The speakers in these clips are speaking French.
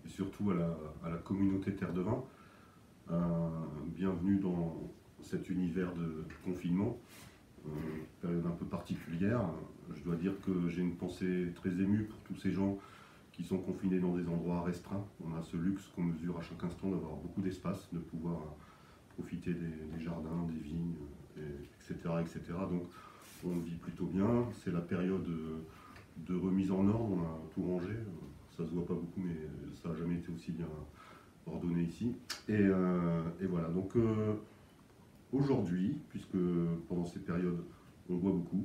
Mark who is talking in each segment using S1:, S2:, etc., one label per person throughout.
S1: et surtout à la communauté Terre de Vin. Bienvenue dans cet univers de confinement, période un peu particulière. Je dois dire que j'ai une pensée très émue pour tous ces gens qui sont confinés dans des endroits restreints. On a ce luxe qu'on mesure à chaque instant d'avoir beaucoup d'espace, de pouvoir profiter des jardins, des vignes, etc., etc. Donc on vit plutôt bien. C'est la période de remise en ordre, on a tout rangé. Ça se voit pas beaucoup, mais ça n'a jamais été aussi bien ordonné ici. Et voilà, donc aujourd'hui, puisque pendant ces périodes on boit beaucoup,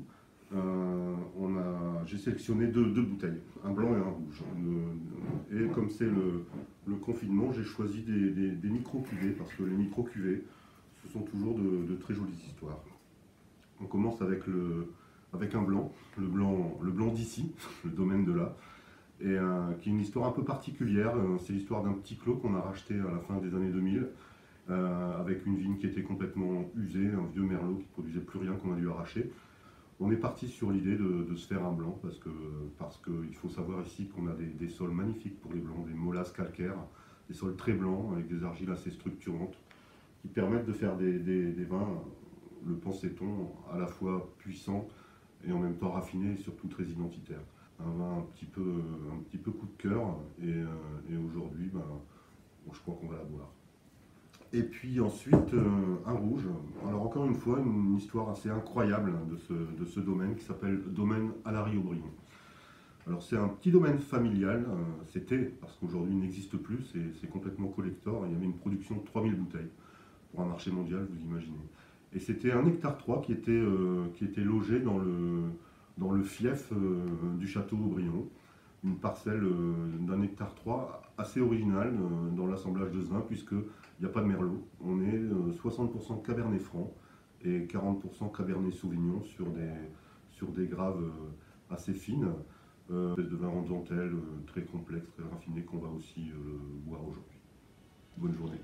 S1: j'ai sélectionné deux bouteilles, un blanc et un rouge. Et comme c'est le confinement, j'ai choisi des micro-cuvées, parce que les micro-cuvées, ce sont toujours de très jolies histoires. On commence avec un blanc, le blanc d'ici, le domaine de là, et qui est une histoire un peu particulière. C'est l'histoire d'un petit clos qu'on a racheté à la fin des années 2000, avec une vigne qui était complètement usée, un vieux merlot qui ne produisait plus rien, qu'on a dû arracher. On est parti sur l'idée de se faire un blanc, parce qu'il faut savoir ici qu'on a des sols magnifiques pour les blancs, des molasses calcaires, des sols très blancs avec des argiles assez structurantes, qui permettent de faire des vins, le pensait-on, à la fois puissants et en même temps raffinés et surtout très identitaires. Un vin un petit peu coup de cœur, et aujourd'hui, je crois qu'on va la boire. Et puis ensuite, un rouge. Alors encore une fois, une histoire assez incroyable de ce domaine qui s'appelle Domaine Alary-Aubryon. Alors c'est un petit domaine familial, c'était, parce qu'aujourd'hui il n'existe plus, c'est complètement collector. Il y avait une production de 3000 bouteilles pour un marché mondial, vous imaginez. Et c'était 1,3 hectare qui était logé dans le fief du château Aubryon. Une parcelle d'1,3 hectare assez originale dans l'assemblage de ce vin, puisqu'il n'y a pas de merlot. On est 60% cabernet franc et 40% cabernet sauvignon sur des graves assez fines. Espèce de vin en dentelle très complexe, très raffiné, qu'on va aussi boire aujourd'hui. Bonne journée.